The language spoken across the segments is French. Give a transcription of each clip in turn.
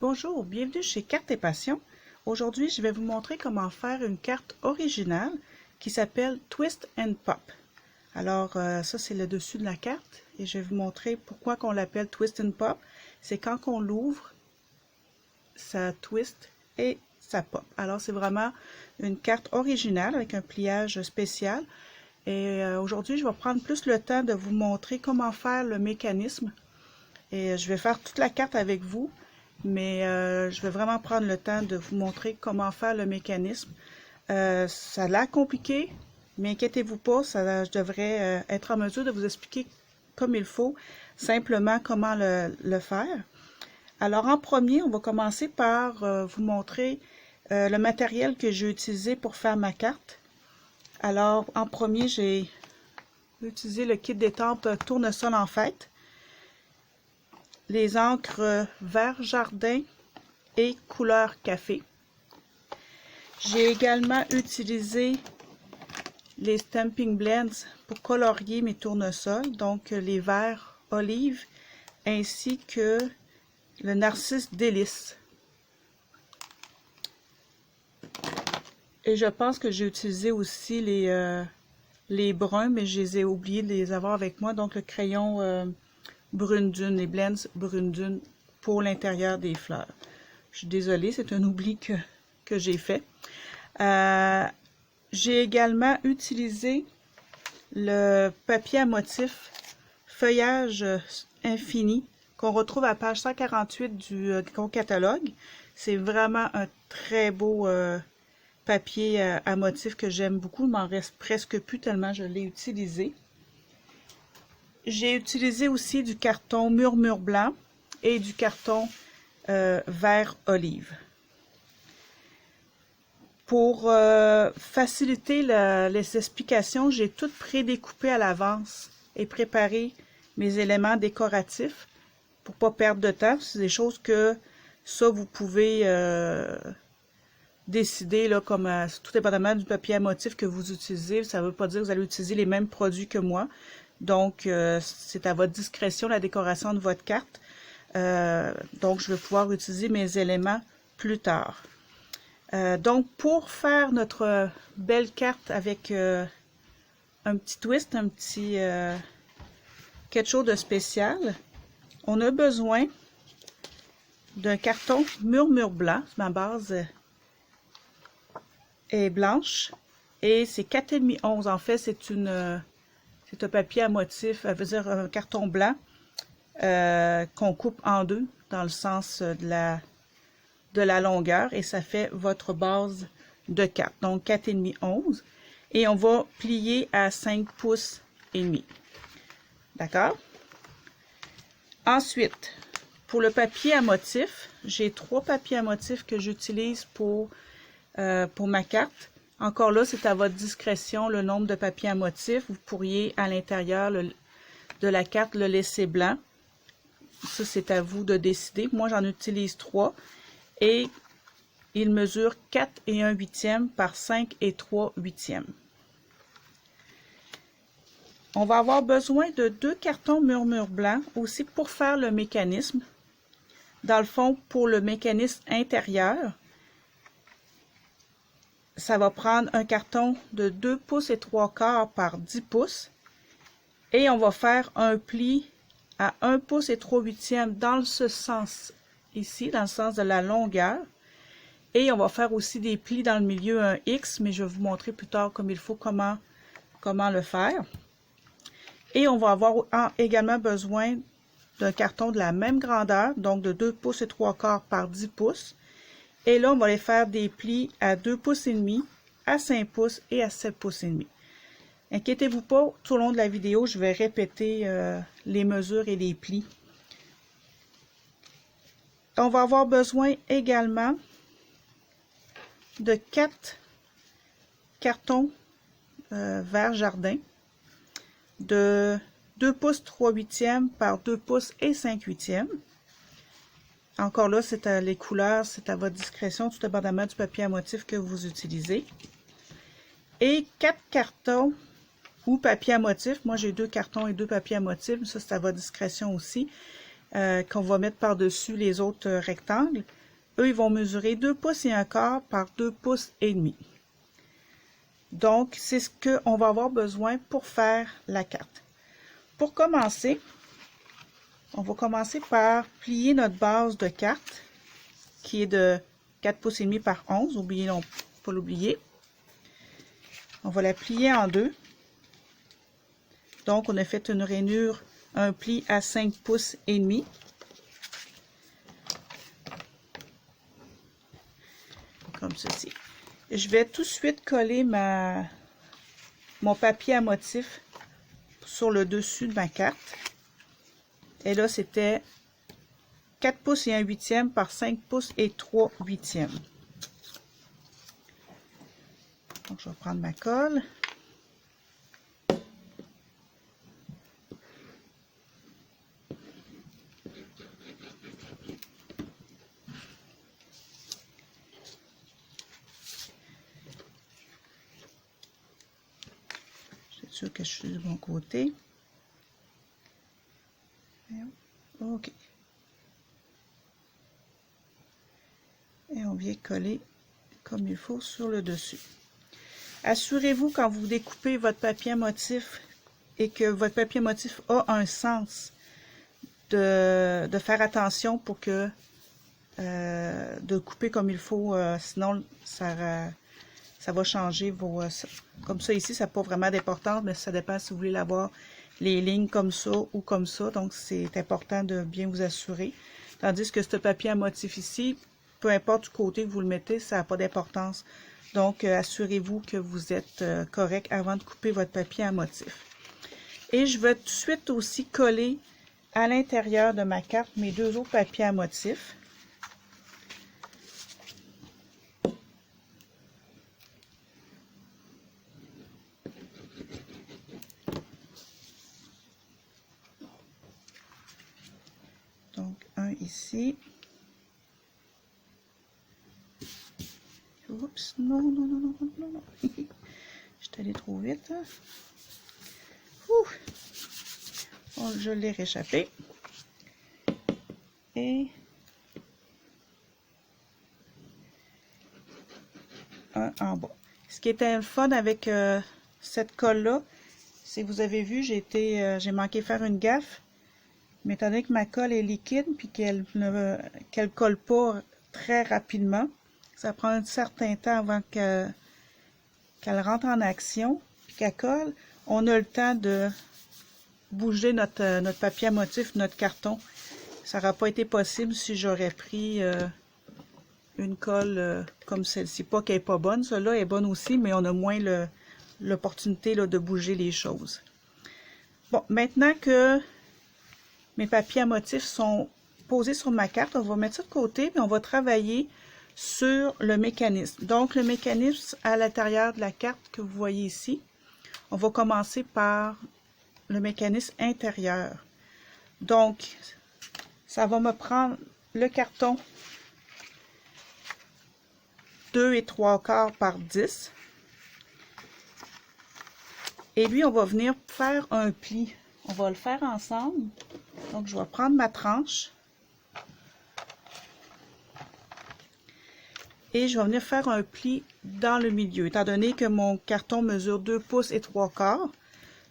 Bonjour, bienvenue chez Cartes et Passions. Aujourd'hui, je vais vous montrer comment faire une carte originale qui s'appelle Twist and Pop. Alors, ça c'est le dessus de la carte et je vais vous montrer pourquoi on l'appelle Twist and Pop. C'est quand on l'ouvre, ça twist et ça pop. Alors, c'est vraiment une carte originale avec un pliage spécial. Et aujourd'hui, je vais prendre plus le temps de vous montrer comment faire le mécanisme. Et je vais faire toute la carte avec vous, mais je vais vraiment prendre le temps de vous montrer comment faire le mécanisme. Ça a l'air compliqué, mais inquiétez-vous pas, je devrais être en mesure de vous expliquer comme il faut, simplement comment le faire. Alors en premier, on va commencer par vous montrer le matériel que j'ai utilisé pour faire ma carte. Alors en premier, j'ai utilisé le kit d'étampes Tournesol en fête, les encres vert jardin et couleur café. J'ai également utilisé les Stamping Blends pour colorier mes tournesols, donc les verts olive ainsi que le narcisse délice. Et je pense que j'ai utilisé aussi les bruns, mais je les ai oubliés de les avoir avec moi, donc le crayon Brune Dune, les Blends Brune Dune pour l'intérieur des fleurs. Je suis désolée, c'est un oubli que j'ai fait. J'ai également utilisé le papier à motif Feuillage Infini qu'on retrouve à page 148 du catalogue. C'est vraiment un très beau papier à motif que j'aime beaucoup. Il m'en reste presque plus tellement je l'ai utilisé. J'ai utilisé aussi du carton Murmure blanc et du carton vert olive. Pour faciliter les explications, j'ai tout prédécoupé à l'avance et préparé mes éléments décoratifs pour ne pas perdre de temps. C'est des choses que ça, vous pouvez décider, là, comme tout dépendamment du papier à motif que vous utilisez. Ça ne veut pas dire que vous allez utiliser les mêmes produits que moi. Donc, c'est à votre discrétion la décoration de votre carte. Donc, je vais pouvoir utiliser mes éléments plus tard. Donc, pour faire notre belle carte avec un petit twist, un petit quelque chose de spécial, on a besoin d'un carton Murmure blanc. Ma base est blanche et c'est 4,5 11. En fait, c'est un papier à motif, ça veut dire un carton blanc qu'on coupe en deux dans le sens de la longueur et ça fait votre base de carte. Donc 4,5 11 et on va plier à 5 pouces et demi. D'accord? Ensuite, pour le papier à motif, j'ai 3 papiers à motif que j'utilise pour ma carte. Encore là, c'est à votre discrétion le nombre de papiers à motif. Vous pourriez à l'intérieur de la carte le laisser blanc. Ça, c'est à vous de décider. Moi, j'en utilise 3 et il mesure 4 et 1/8 par 5 et 3/8. On va avoir besoin de 2 cartons Murmure blanc aussi pour faire le mécanisme. Dans le fond, pour le mécanisme intérieur, ça va prendre un carton de 2 pouces et 3/4 par 10 pouces. Et on va faire un pli à 1 pouce et 3/8 dans ce sens ici, dans le sens de la longueur. Et on va faire aussi des plis dans le milieu, un X, mais je vais vous montrer plus tard comme il faut comment le faire. Et on va avoir également besoin d'un carton de la même grandeur, donc de 2 pouces et 3/4 par 10 pouces. Et là, on va aller faire des plis à 2 pouces et demi, à 5 pouces et à 7 pouces et demi. Inquiétez-vous pas, tout au long de la vidéo, je vais répéter les mesures et les plis. On va avoir besoin également de 4 cartons vert jardin de 2 pouces 3/8 par 2 pouces et 5/8. Encore là, c'est les couleurs, c'est à votre discrétion, tout dépendamment du papier à motif que vous utilisez. Et 4 cartons ou papier à motif. Moi, j'ai 2 cartons et 2 papiers à motif. Ça, c'est à votre discrétion aussi. Qu'on va mettre par-dessus les autres rectangles. eux, ils vont mesurer 2 pouces et un quart par 2 pouces et demi. Donc, c'est ce qu'on va avoir besoin pour faire la carte. Pour commencer, on va commencer par plier notre base de carte, qui est de 4 pouces et demi par 11. Oubliez non, pas l'oublier. On va la plier en deux. Donc, on a fait une rainure, un pli à 5 pouces et demi. Comme ceci. Je vais tout de suite coller mon papier à motif sur le dessus de ma carte. Et là, c'était 4 pouces et 1 huitième par 5 pouces et 3 huitièmes. Donc, je vais prendre ma colle. Je suis sûre que je suis du bon côté. OK. Et on vient coller comme il faut sur le dessus. Assurez-vous quand vous découpez votre papier à motif et que votre papier à motif a un sens de faire attention pour que de couper comme il faut, sinon ça va changer vos... comme ça ici, ça n'a pas vraiment d'importance, mais ça dépend si vous voulez l'avoir les lignes comme ça ou comme ça, donc c'est important de bien vous assurer. Tandis que ce papier à motif ici, peu importe du côté que vous le mettez, ça n'a pas d'importance. Donc, assurez-vous que vous êtes correct avant de couper votre papier à motif. Et je vais tout de suite aussi coller à l'intérieur de ma carte mes deux autres papiers à motif. Donc, un ici. Oups, non, non, non, non, non, non, non. Je suis allée trop vite. Ouh. Bon, je l'ai réchappé. Et un en bas. Ce qui était le fun avec cette colle-là, c'est que vous avez vu, j'ai manqué faire une gaffe. Mais étant donné que ma colle est liquide puis qu'elle colle pas très rapidement, ça prend un certain temps avant qu'elle rentre en action puis qu'elle colle. On a le temps de bouger notre papier à motif, notre carton. Ça n'aurait pas été possible si j'aurais pris une colle comme celle-ci. Pas qu'elle n'est pas bonne, celle-là est bonne aussi, mais on a moins l'opportunité de bouger les choses. Bon, maintenant que mes papiers à motif sont posés sur ma carte, on va mettre ça de côté et on va travailler sur le mécanisme. Donc, le mécanisme à l'intérieur de la carte que vous voyez ici, on va commencer par le mécanisme intérieur. Donc, ça va me prendre le carton 2 et 3/4 par 10. Et lui, on va venir faire un pli. On va le faire ensemble. Donc, je vais prendre ma tranche. Et je vais venir faire un pli dans le milieu. Étant donné que mon carton mesure 2 pouces et 3/4,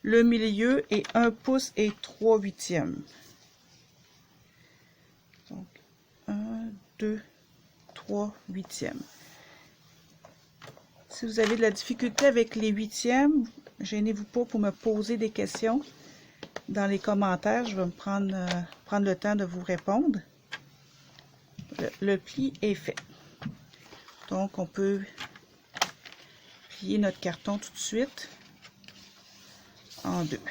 le milieu est 1 pouce et 3 huitièmes. Donc, 1, 2, 3 huitièmes. Si vous avez de la difficulté avec les huitièmes, gênez-vous pas pour me poser des questions dans les commentaires. Je vais me prendre le temps de vous répondre. Le pli est fait. Donc, on peut plier notre carton tout de suite en deux.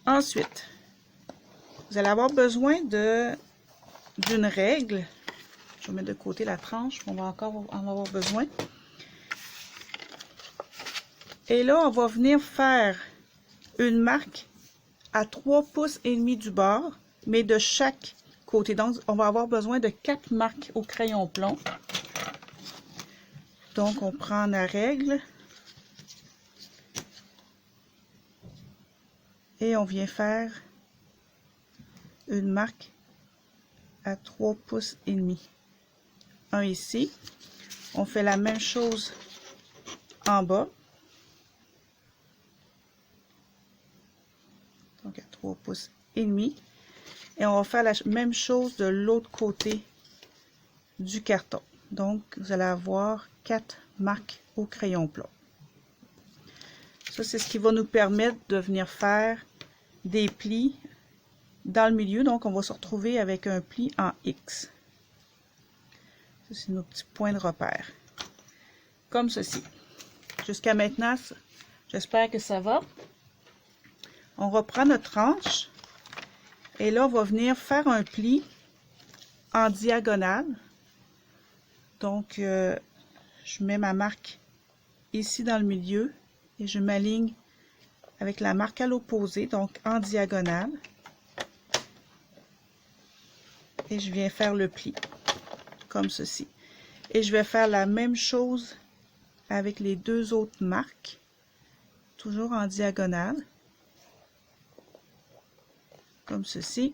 Ensuite, vous allez avoir besoin d'une règle. Je vais mettre de côté la tranche, on va encore en avoir besoin. Et là, on va venir faire une marque à 3 pouces et demi du bord, mais de chaque côté. Donc, on va avoir besoin de 4 marques au crayon plomb. Donc, on prend la règle et on vient faire une marque à 3 pouces et demi. Un ici. On fait la même chose en bas. Donc à 3 pouces et demi. Et on va faire la même chose de l'autre côté du carton. Donc vous allez avoir 4 marques au crayon plat. Ça, c'est ce qui va nous permettre de venir faire des plis dans le milieu. Donc on va se retrouver avec un pli en X. Ça, c'est nos petits points de repère. Comme ceci. Jusqu'à maintenant, j'espère que ça va. On reprend notre tranche. Et là, on va venir faire un pli en diagonale. Donc, je mets ma marque ici dans le milieu et je m'aligne avec la marque à l'opposé, donc en diagonale. Et je viens faire le pli, comme ceci. Et je vais faire la même chose avec les deux autres marques, toujours en diagonale, comme ceci.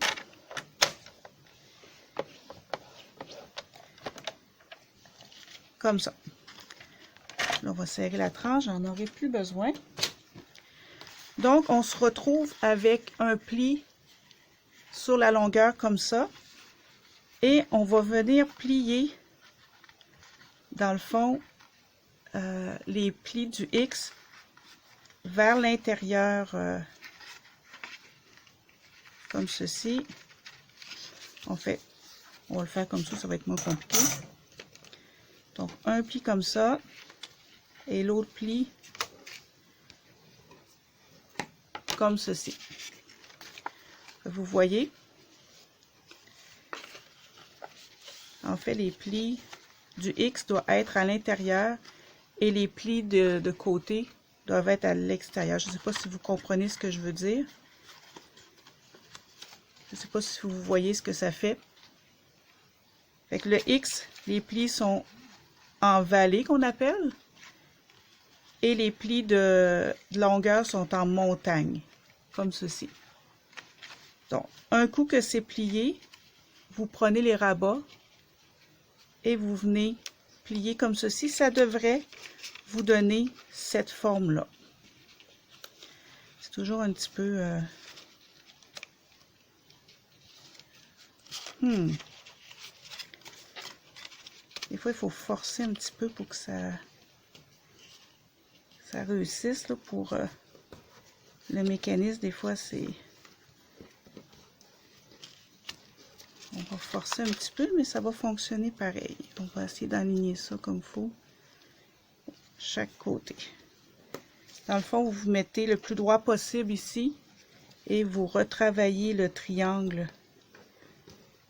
Comme ça. Là, on va serrer la tranche, j'en aurai plus besoin. Donc, on se retrouve avec un pli sur la longueur comme ça. Et on va venir plier, dans le fond, les plis du X vers l'intérieur, comme ceci. On va le faire comme ça va être moins compliqué. Donc, un pli comme ça, et l'autre pli comme ceci. Vous voyez? En fait, les plis du X doivent être à l'intérieur et les plis de côté doivent être à l'extérieur. Je ne sais pas si vous comprenez ce que je veux dire. Je ne sais pas si vous voyez ce que ça fait. Fait que le X, les plis sont en vallée qu'on appelle. Et les plis de longueur sont en montagne, comme ceci. Donc, un coup que c'est plié, vous prenez les rabats et vous venez plier comme ceci. Ça devrait vous donner cette forme-là. C'est toujours un petit peu... Des fois, il faut forcer un petit peu pour que ça réussisse. Là, pour le mécanisme, des fois, c'est... On va forcer un petit peu, mais ça va fonctionner pareil. On va essayer d'aligner ça comme il faut, chaque côté. Dans le fond, vous mettez le plus droit possible ici et vous retravaillez le triangle.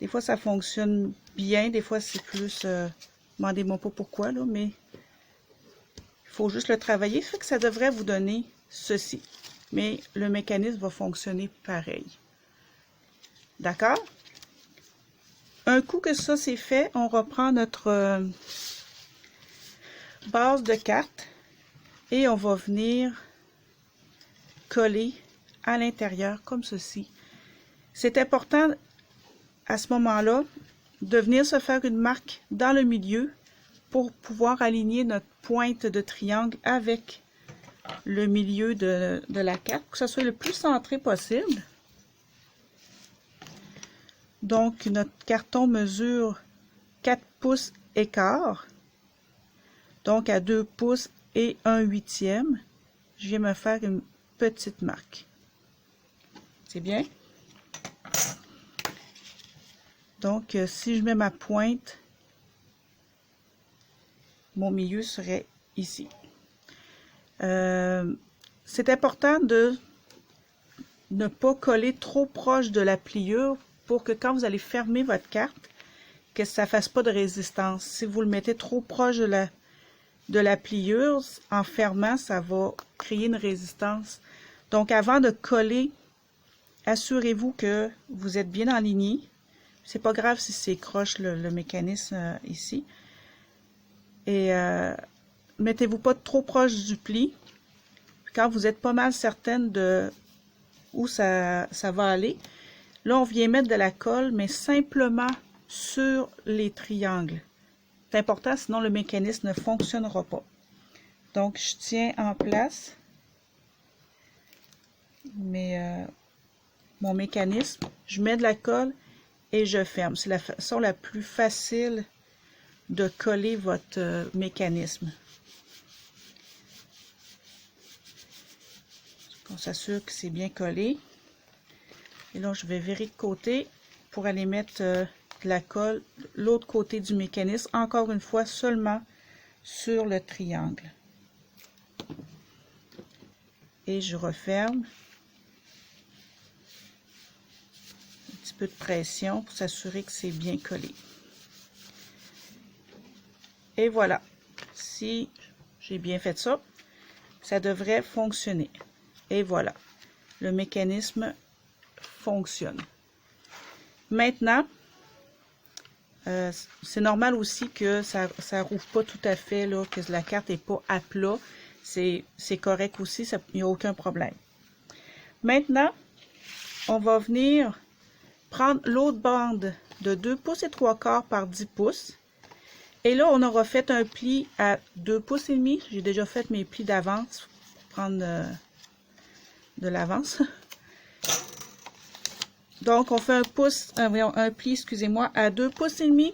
Des fois, ça fonctionne bien, des fois, c'est plus... demandez-moi pas pourquoi, là, mais il faut juste le travailler. Ça fait que ça devrait vous donner ceci. Mais le mécanisme va fonctionner pareil. D'accord? Un coup que ça c'est fait, on reprend notre base de carte et on va venir coller à l'intérieur comme ceci. C'est important à ce moment-là de venir se faire une marque dans le milieu pour pouvoir aligner notre pointe de triangle avec le milieu de la carte, pour que ça soit le plus centré possible. Donc, notre carton mesure 4 pouces et quart. Donc, à 2 pouces et 1/8, je viens me faire une petite marque. C'est bien? Donc, si je mets ma pointe, mon milieu serait ici. C'est important de ne pas coller trop proche de la pliure pour que quand vous allez fermer votre carte, que ça ne fasse pas de résistance. Si vous le mettez trop proche de la pliure, en fermant, ça va créer une résistance. Donc, avant de coller, assurez-vous que vous êtes bien aligné. C'est pas grave si c'est croche le mécanisme ici. Et mettez-vous pas trop proche du pli. Quand vous êtes pas mal certaine de où ça va aller, là on vient mettre de la colle, mais simplement sur les triangles. C'est important, sinon le mécanisme ne fonctionnera pas. Donc, je tiens en place mon mécanisme. Je mets de la colle et je ferme. C'est la façon la plus facile de coller votre mécanisme. On s'assure que c'est bien collé. Et là, je vais virer de côté pour aller mettre de la colle de l'autre côté du mécanisme, encore une fois seulement sur le triangle. Et je referme. Un petit peu de pression pour s'assurer que c'est bien collé. Et voilà. Si j'ai bien fait ça, ça devrait fonctionner. Et voilà. Le mécanisme fonctionne. Maintenant, c'est normal aussi que ça ne rouvre pas tout à fait, là, que la carte n'est pas à plat. C'est correct aussi, il n'y a aucun problème. Maintenant, on va venir prendre l'autre bande de 2 pouces et 3/4 par 10 pouces. Et là, on aura fait un pli à 2 pouces et demi. J'ai déjà fait mes plis d'avance pour prendre de l'avance. Donc, on fait un pli, excusez-moi, à 2 pouces et demi,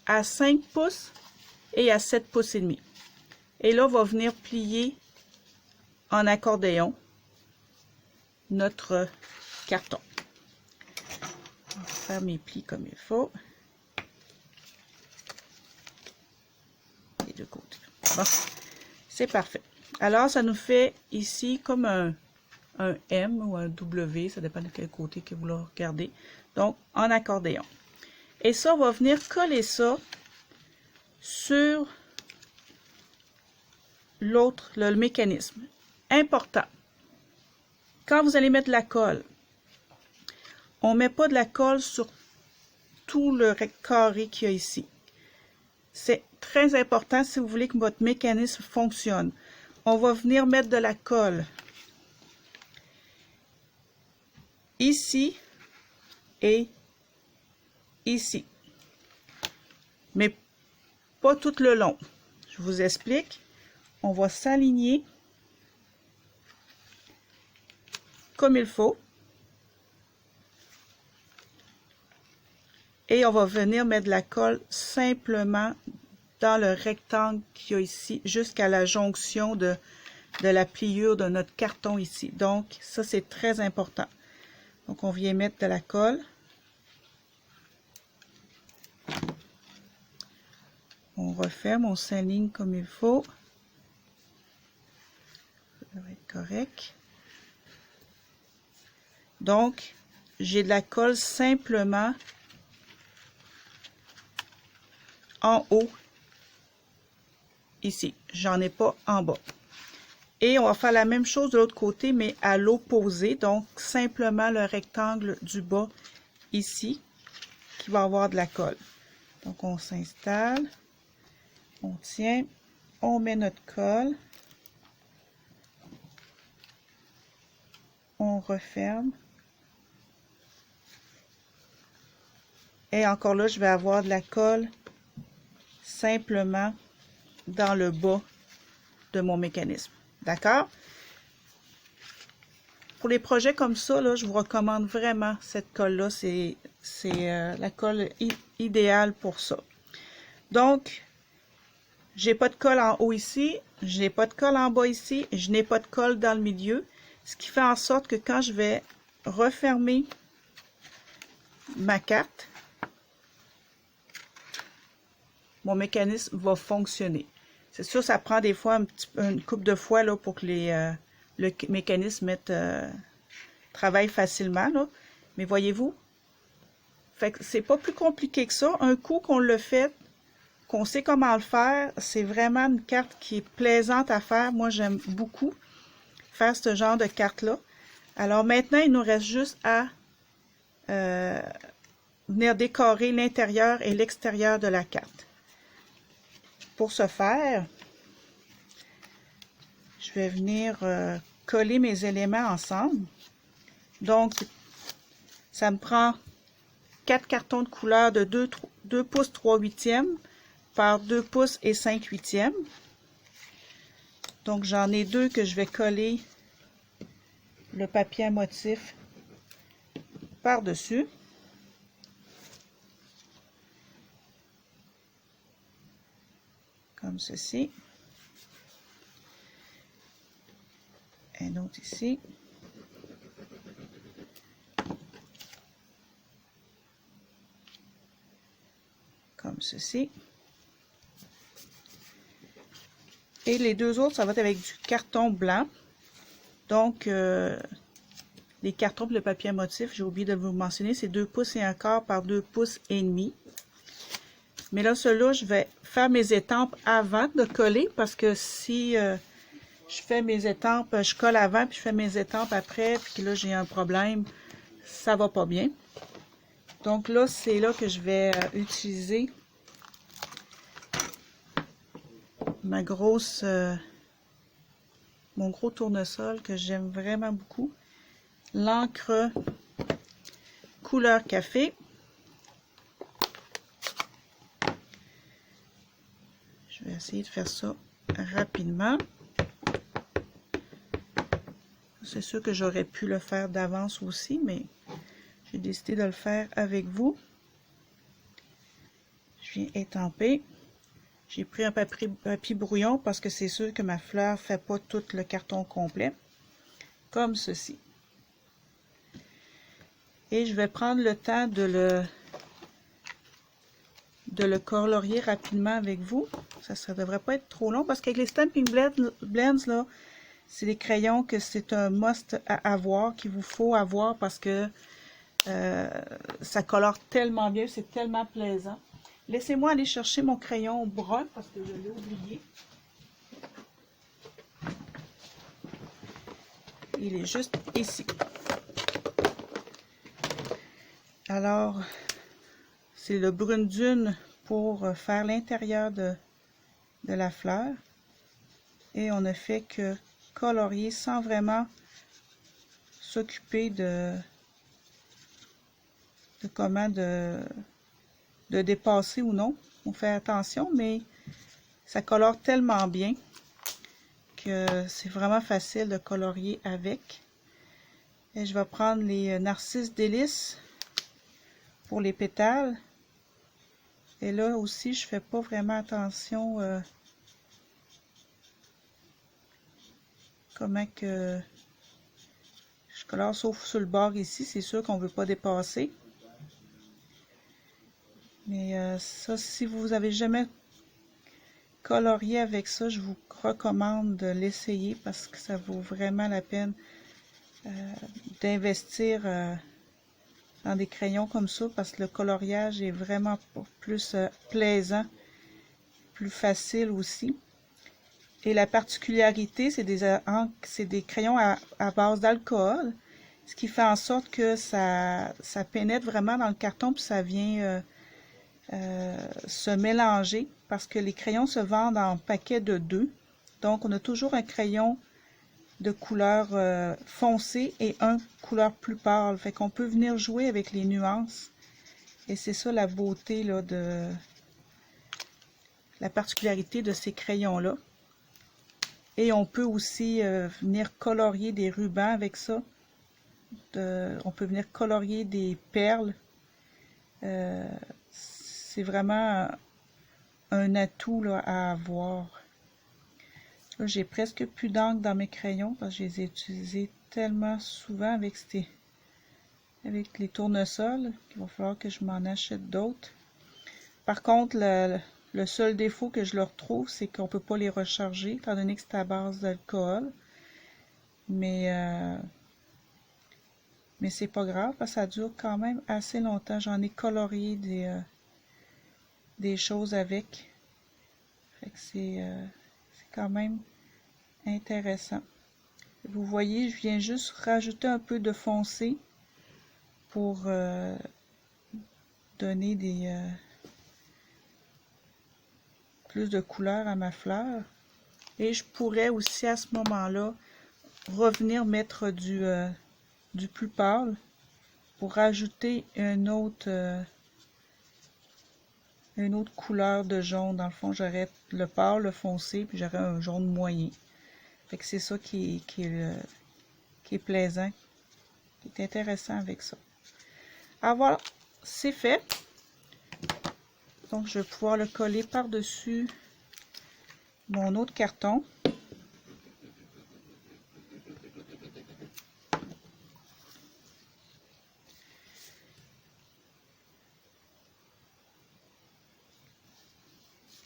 à 5 pouces et à 7 pouces et demi. Et là, on va venir plier en accordéon notre carton. On va faire mes plis comme il faut. Les deux côtés. Bon, c'est parfait. Alors, ça nous fait ici comme un M ou un W, ça dépend de quel côté que vous le regardez. Donc, en accordéon. Et ça, on va venir coller ça sur l'autre, le mécanisme. Important. Quand vous allez mettre de la colle, on ne met pas de la colle sur tout le carré qu'il y a ici. C'est très important si vous voulez que votre mécanisme fonctionne. On va venir mettre de la colle ici et ici. Mais pas tout le long. Je vous explique. On va s'aligner comme il faut. Et on va venir mettre de la colle simplement dans le rectangle qu'il y a ici, jusqu'à la jonction de la pliure de notre carton ici. Donc, ça, c'est très important. Donc, on vient mettre de la colle. On referme, on s'aligne comme il faut. Ça va être correct. Donc, j'ai de la colle simplement en haut, ici. J'en ai pas en bas. Et on va faire la même chose de l'autre côté, mais à l'opposé. Donc, simplement le rectangle du bas, ici, qui va avoir de la colle. Donc, on s'installe. On tient. On met notre colle. On referme. Et encore là, je vais avoir de la colle simplement dans le bas de mon mécanisme. D'accord? Pour les projets comme ça, là, je vous recommande vraiment cette colle-là. C'est la colle idéale pour ça. Donc, j'ai pas de colle en haut ici, je n'ai pas de colle en bas ici, je n'ai pas de colle dans le milieu. Ce qui fait en sorte que quand je vais refermer ma carte, mon mécanisme va fonctionner. C'est sûr, ça prend des fois une couple de fois là, pour que le mécanisme travaille facilement. Là. Mais voyez-vous, c'est pas plus compliqué que ça. Un coup qu'on le fait, qu'on sait comment le faire, c'est vraiment une carte qui est plaisante à faire. Moi, j'aime beaucoup faire ce genre de carte-là. Alors maintenant, il nous reste juste à venir décorer l'intérieur et l'extérieur de la carte. Pour ce faire, je vais venir coller mes éléments ensemble. Donc, ça me prend 4 cartons de couleur de 2 pouces 3/8 par 2 pouces et 5/8. Donc j'en ai 2 que je vais coller le papier à motif par-dessus. Comme ceci. Un autre ici. Comme ceci. Et les deux autres, ça va être avec du carton blanc. Donc, les cartons pour le papier à motif, j'ai oublié de vous mentionner, c'est 2 pouces et un quart par 2 pouces et demi. Mais là, ceux-là, je vais faire mes étampes avant de coller parce que si je fais mes étampes, je colle avant puis je fais mes étampes après, puis que là, j'ai un problème, ça va pas bien. Donc là, c'est là que je vais utiliser ma grosse, mon gros tournesol que j'aime vraiment beaucoup. L'encre couleur café. Je vais essayer de faire ça rapidement. C'est sûr que j'aurais pu le faire d'avance aussi, mais j'ai décidé de le faire avec vous. Je viens étamper. J'ai pris un papier brouillon parce que c'est sûr que ma fleur ne fait pas tout le carton complet. Comme ceci. Et je vais prendre le temps de le colorier rapidement avec vous. Ça ne devrait pas être trop long parce qu'avec les Stampin' Blends, là, c'est des crayons que c'est un must à avoir, qu'il vous faut avoir parce que ça colore tellement bien, c'est tellement plaisant. Laissez-moi aller chercher mon crayon brun parce que je l'ai oublié. Il est juste ici. Alors, c'est le brune dune pour faire l'intérieur de la fleur. Et on ne fait que colorier sans vraiment s'occuper de comment de dépasser ou non. On fait attention, mais ça colore tellement bien que c'est vraiment facile de colorier avec. Et je vais prendre les narcisses délices pour les pétales. Et là aussi, je fais pas vraiment attention comment que je colore, sauf sur le bord ici. C'est sûr qu'on veut pas dépasser. Mais ça, si vous avez jamais colorié avec ça, je vous recommande de l'essayer parce que ça vaut vraiment la peine d'investir dans des crayons comme ça parce que le coloriage est vraiment plus plaisant, plus facile aussi. Et la particularité, c'est des crayons à base d'alcool, ce qui fait en sorte que ça pénètre vraiment dans le carton puis ça vient se mélanger parce que les crayons se vendent en paquets de 2. Donc, on a toujours un crayon de couleur foncée et un couleur plus pâle. Fait qu'on peut venir jouer avec les nuances. Et c'est ça la beauté là, la particularité de ces crayons-là. Et on peut aussi venir colorier des rubans avec ça. On peut venir colorier des perles. C'est vraiment un atout là, à avoir. Là, j'ai presque plus d'encre dans mes crayons parce que je les ai utilisés tellement souvent avec les tournesols qu'il va falloir que je m'en achète d'autres. Par contre, le seul défaut que je leur trouve, c'est qu'on ne peut pas les recharger étant donné que c'est à base d'alcool. Mais c'est pas grave parce que ça dure quand même assez longtemps. J'en ai colorié des choses avec. Fait que c'est quand même intéressant. Vous voyez, je viens juste rajouter un peu de foncé pour donner plus de couleur à ma fleur. Et je pourrais aussi à ce moment-là revenir mettre du plus pâle pour rajouter une autre couleur de jaune. Dans le fond, j'aurais le pâle, le foncé, puis j'aurais un jaune moyen. Fait que c'est ça qui est plaisant, qui est intéressant avec ça. Alors voilà, c'est fait. Donc, je vais pouvoir le coller par-dessus mon autre carton.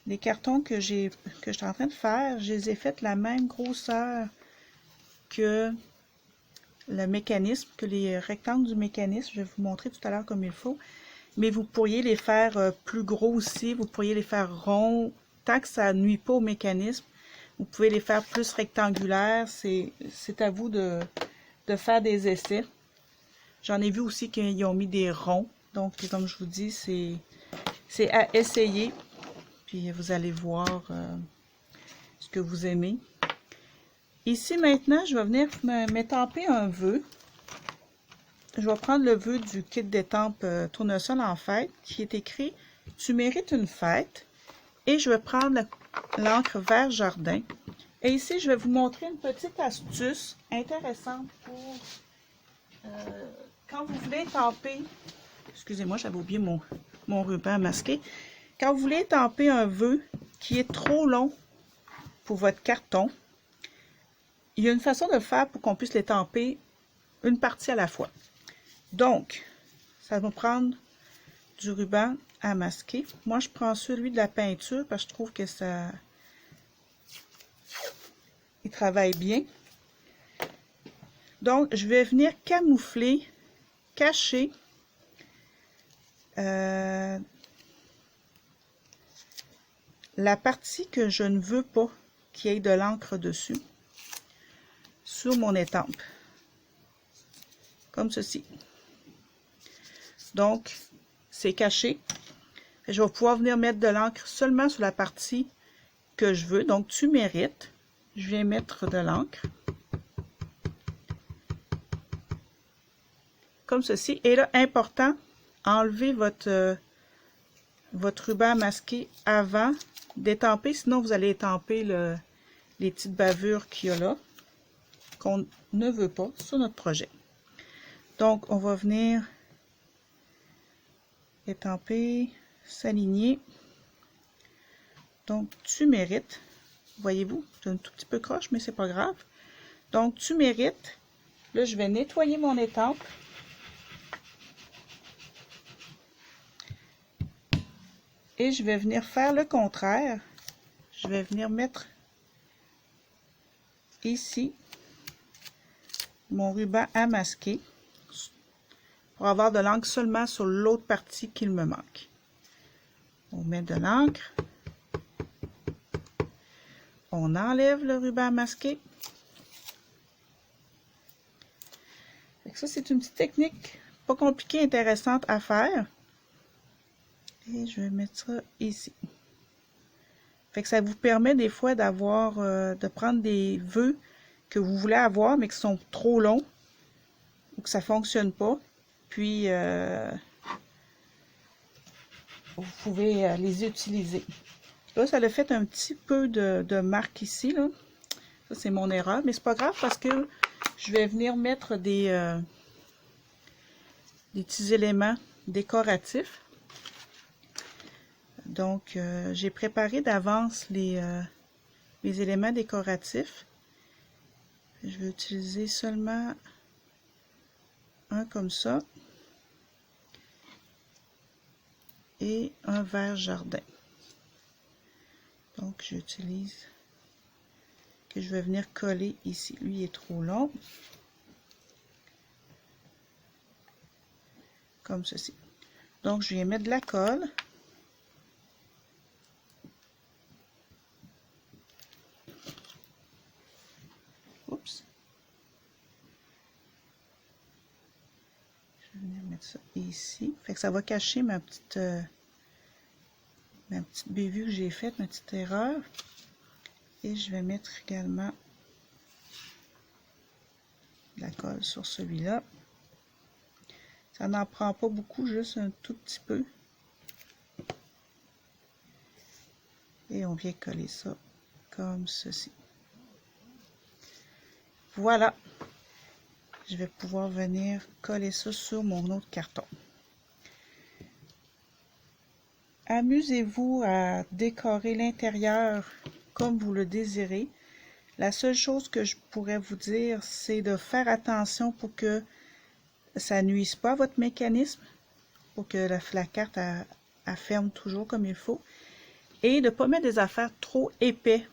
Les cartons que je suis en train de faire, je les ai faits la même grosseur que le mécanisme, que les rectangles du mécanisme. Je vais vous montrer tout à l'heure comme il faut. Mais vous pourriez les faire plus gros aussi, vous pourriez les faire ronds, tant que ça ne nuit pas au mécanisme. Vous pouvez les faire plus rectangulaires, c'est à vous de faire des essais. J'en ai vu aussi qu'ils ont mis des ronds, donc comme je vous dis, c'est à essayer. Puis vous allez voir ce que vous aimez. Ici maintenant, je vais venir m'étamper un vœu. Je vais prendre le vœu du kit d'étampe Tournesol en fête qui est écrit « Tu mérites une fête » et je vais prendre l'encre vert jardin. Et ici, je vais vous montrer une petite astuce intéressante pour quand vous voulez étamper, excusez-moi, j'avais oublié mon ruban à masquer. Quand vous voulez étamper un vœu qui est trop long pour votre carton, il y a une façon de le faire pour qu'on puisse l'étamper une partie à la fois. Donc, ça va prendre du ruban à masquer. Moi, je prends celui de la peinture parce que je trouve que ça... il travaille bien. Donc, je vais venir camoufler, cacher la partie que je ne veux pas qu'il y ait de l'encre dessus sur mon étampe. Comme ceci. Donc, c'est caché. Je vais pouvoir venir mettre de l'encre seulement sur la partie que je veux. Donc, tu mérites. Je viens mettre de l'encre. Comme ceci. Et là, important, enlevez votre ruban masqué avant d'étamper. Sinon, vous allez étamper les petites bavures qu'il y a là, qu'on ne veut pas sur notre projet. Donc, on va venir étamper, s'aligner. Donc, tu mérites. Voyez-vous, c'est un tout petit peu croche, mais c'est pas grave. Donc, tu mérites. Là, je vais nettoyer mon étampe. Et je vais venir faire le contraire. Je vais venir mettre ici mon ruban à masquer pour avoir de l'encre seulement sur l'autre partie qu'il me manque. On met de l'encre. On enlève le ruban à masquer. Ça, c'est une petite technique pas compliquée, intéressante à faire. Et je vais mettre ça ici. Fait que ça vous permet des fois d'avoir, de prendre des vœux que vous voulez avoir, mais qui sont trop longs ou que ça ne fonctionne pas. Puis, vous pouvez les utiliser. Là, ça a fait un petit peu de marque ici, là. Ça, c'est mon erreur, mais c'est pas grave parce que je vais venir mettre des petits éléments décoratifs. Donc, j'ai préparé d'avance les éléments décoratifs. Je vais utiliser seulement un comme ça et un vert jardin. Donc, j'utilise que je vais venir coller ici. Lui, il est trop long. Comme ceci. Donc, je viens mettre de la colle. Oups. Je vais venir mettre ça ici. Fait que ça va cacher ma petite bévue que j'ai faite, ma petite erreur. Et je vais mettre également de la colle sur celui-là. Ça n'en prend pas beaucoup, juste un tout petit peu. Et on vient coller ça comme ceci. Voilà. Je vais pouvoir venir coller ça sur mon autre carton. Amusez-vous à décorer l'intérieur comme vous le désirez. La seule chose que je pourrais vous dire, c'est de faire attention pour que ça ne nuise pas à votre mécanisme, pour que la carte elle ferme toujours comme il faut. Et de ne pas mettre des affaires trop épais,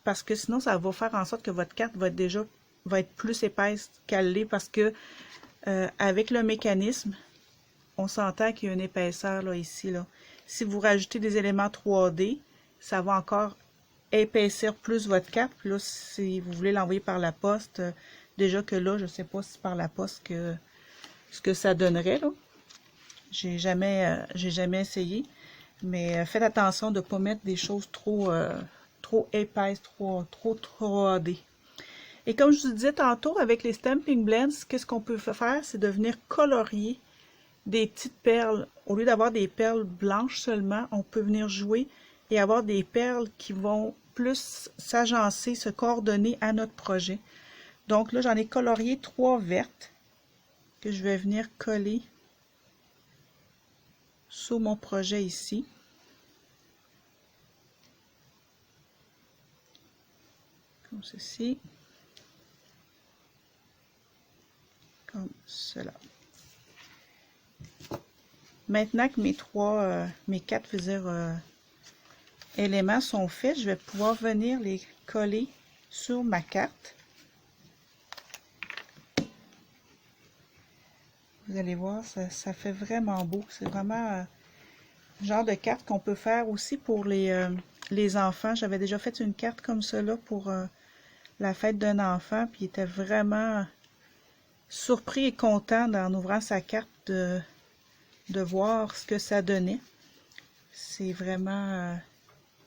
parce que sinon ça va faire en sorte que votre carte va être plus épaisse qu'elle l'est, parce que avec le mécanisme, on s'entend qu'il y a une épaisseur là, ici. Là. Si vous rajoutez des éléments 3D, ça va encore épaissir plus votre carte. Puis là, si vous voulez l'envoyer par la poste, déjà que là, je ne sais pas si par la poste ce que ça donnerait. Là. J'ai jamais essayé. Mais faites attention de ne pas mettre des choses trop épaisses, trop 3D. Et comme je vous disais tantôt, avec les Stampin' Blends, qu'est-ce qu'on peut faire? C'est de venir colorier des petites perles. Au lieu d'avoir des perles blanches seulement, on peut venir jouer et avoir des perles qui vont plus s'agencer, se coordonner à notre projet. Donc là, j'en ai colorié 3 vertes que je vais venir coller sur mon projet ici. Comme ceci. Comme cela. Maintenant que mes 4 éléments sont faits, je vais pouvoir venir les coller sur ma carte. Vous allez voir, ça fait vraiment beau. C'est vraiment le genre de carte qu'on peut faire aussi pour les enfants. J'avais déjà fait une carte comme cela pour la fête d'un enfant, puis il était vraiment surpris et content en ouvrant sa carte de voir ce que ça donnait. C'est vraiment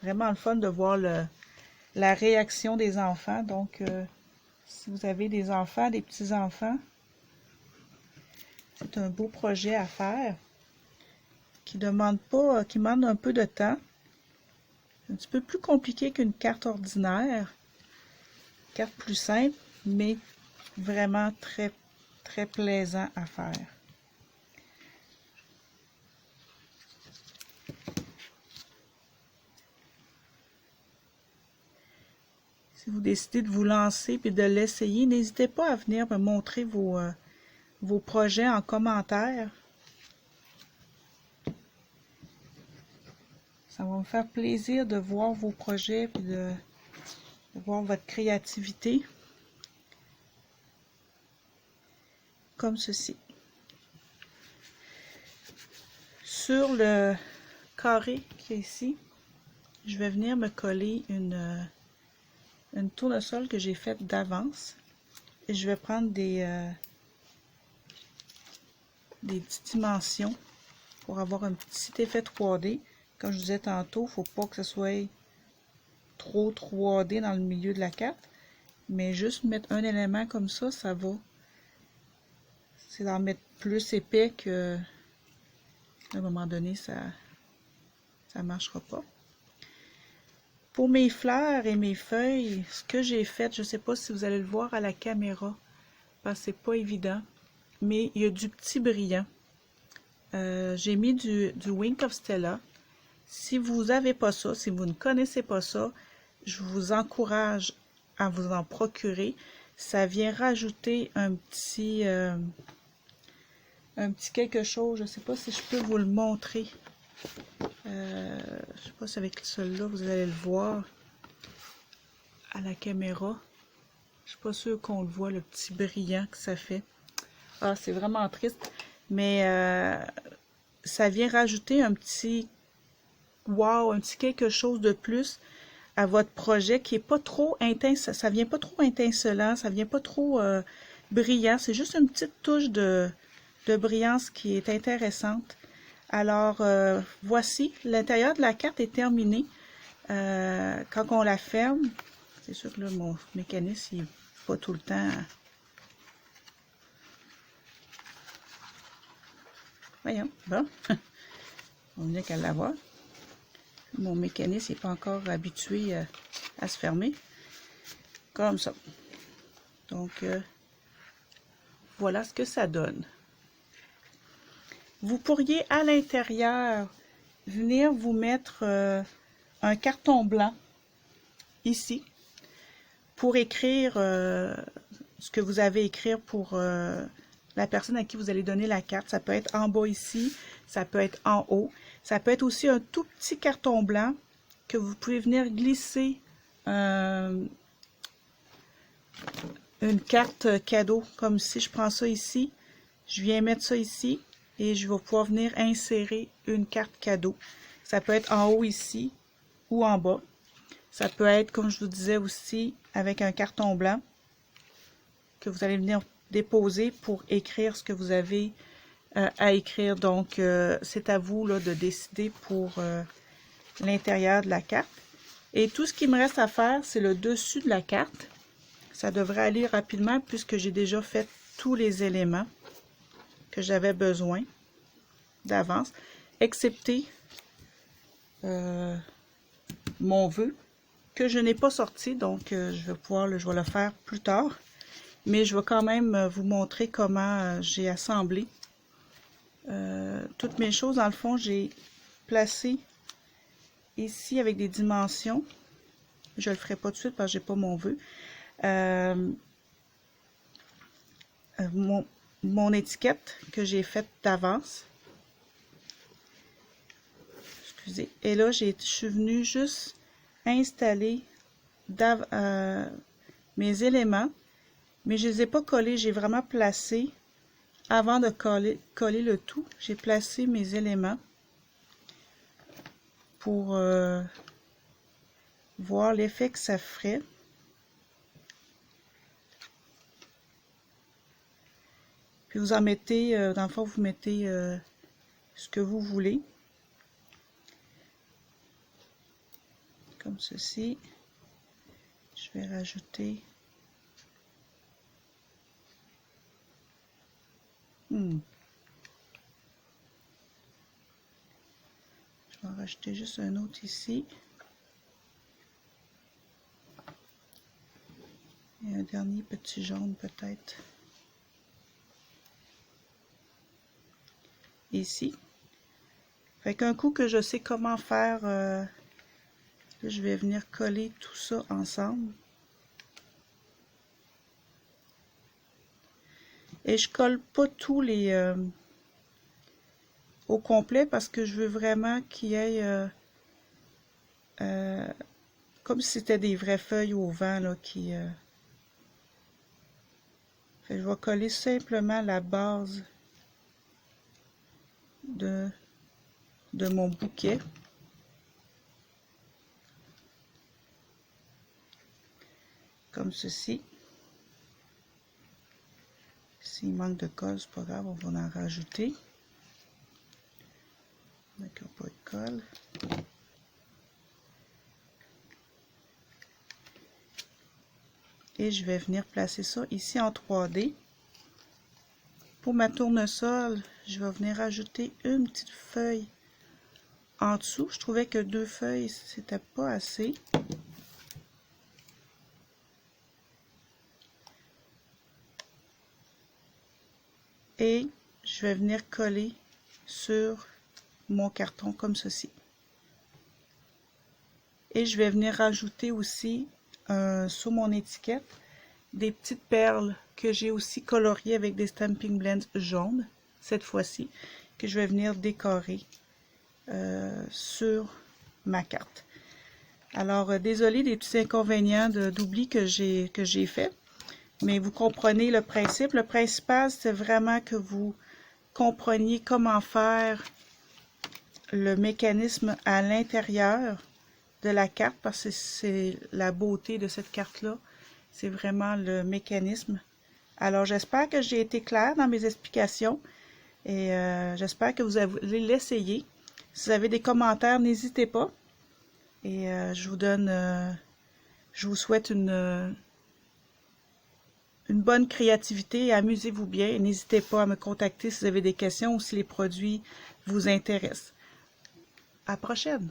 le fun de voir la réaction des enfants. Donc, si vous avez des enfants, des petits-enfants, c'est un beau projet à faire qui demande un peu de temps. C'est un petit peu plus compliqué qu'une carte ordinaire. Une carte plus simple, mais vraiment très, très plaisant à faire. Si vous décidez de vous lancer et de l'essayer, n'hésitez pas à venir me montrer vos projets en commentaire. Ça va me faire plaisir de voir vos projets et de voir votre créativité. Comme ceci. Sur le carré qui est ici, je vais venir me coller une tournesol que j'ai faite d'avance. Et je vais prendre des petites dimensions pour avoir un petit effet 3D. Comme je disais tantôt, il ne faut pas que ce soit trop 3D dans le milieu de la carte. Mais juste mettre un élément comme ça va. C'est d'en mettre plus épais que à un moment donné, ça ne marchera pas. Pour mes fleurs et mes feuilles, ce que j'ai fait, je ne sais pas si vous allez le voir à la caméra, parce que c'est pas évident, mais il y a du petit brillant. J'ai mis du Wink of Stella. Si vous n'avez pas ça, si vous ne connaissez pas ça, je vous encourage à vous en procurer. Ça vient rajouter un petit quelque chose. Je ne sais pas si je peux vous le montrer. Je ne sais pas si avec celui-là vous allez le voir à la caméra. Je suis pas sûre qu'on le voit, le petit brillant que ça fait. Ah, c'est vraiment triste. Mais ça vient rajouter un petit wow, un petit quelque chose de plus à votre projet qui est pas trop intense. Ça vient pas trop étincelant, ça vient pas trop brillant. C'est juste une petite touche de brillance qui est intéressante. Alors, voici, l'intérieur de la carte est terminé. Quand on la ferme, c'est sûr que là, mon mécanisme, il n'est pas tout le temps Voyons, bon. On vient qu'à l'avoir. Mon mécanisme n'est pas encore habitué à se fermer. Comme ça. Donc, voilà ce que ça donne. Vous pourriez à l'intérieur venir vous mettre un carton blanc ici pour écrire ce que vous avez écrire pour la personne à qui vous allez donner la carte. Ça peut être en bas ici, ça peut être en haut. Ça peut être aussi un tout petit carton blanc que vous pouvez venir glisser une carte cadeau. Comme si je prends ça ici, je viens mettre ça ici et je vais pouvoir venir insérer une carte cadeau. Ça peut être en haut ici ou en bas. Ça peut être, comme je vous disais aussi, avec un carton blanc que vous allez venir déposer pour écrire ce que vous avez à écrire. Donc, c'est à vous là, de décider pour l'intérieur de la carte. Et tout ce qui me reste à faire, c'est le dessus de la carte. Ça devrait aller rapidement puisque j'ai déjà fait tous les éléments que j'avais besoin d'avance, excepté mon vœu que je n'ai pas sorti, donc je vais le faire plus tard. Mais je vais quand même vous montrer comment j'ai assemblé toutes mes choses. Dans le fond, j'ai placé ici avec des dimensions. Je ne le ferai pas tout de suite parce que j'ai pas mon vœu. Mon étiquette que j'ai faite d'avance. Excusez. Et là, je suis venue juste installer mes éléments, mais je ne les ai pas collés. J'ai vraiment placé, avant de coller le tout, j'ai placé mes éléments pour voir l'effet que ça ferait. Puis vous en mettez, dans le fond, vous mettez ce que vous voulez. Comme ceci. Je vais rajouter. Je vais en rajouter juste un autre ici. Et un dernier petit jaune peut-être. Ici. Fait qu'un coup que je sais comment faire, là, je vais venir coller tout ça ensemble. Et je colle pas tous les au complet parce que je veux vraiment qu'il y ait comme si c'était des vraies feuilles au vent là qui fait, je vais coller simplement la base de mon bouquet. Comme ceci. S'il manque de colle, c'est pas grave, on va en rajouter. D'accord, pas de colle. Et je vais venir placer ça ici en 3D. Pour ma tournesol, je vais venir ajouter une petite feuille en dessous. Je trouvais que 2 feuilles, c'était pas assez. Et je vais venir coller sur mon carton comme ceci. Et je vais venir rajouter aussi sur mon étiquette des petites perles que j'ai aussi coloriées avec des Stampin' Blends jaunes, cette fois-ci, que je vais venir décorer sur ma carte. Alors, désolé des petits inconvénients d'oubli que j'ai fait, mais vous comprenez le principe. Le principal, c'est vraiment que vous compreniez comment faire le mécanisme à l'intérieur de la carte, parce que c'est la beauté de cette carte-là. C'est vraiment le mécanisme. Alors, j'espère que j'ai été claire dans mes explications et j'espère que vous allez l'essayer. Si vous avez des commentaires, n'hésitez pas. Et je vous souhaite une une bonne créativité et amusez-vous bien. N'hésitez pas à me contacter si vous avez des questions ou si les produits vous intéressent. À la prochaine!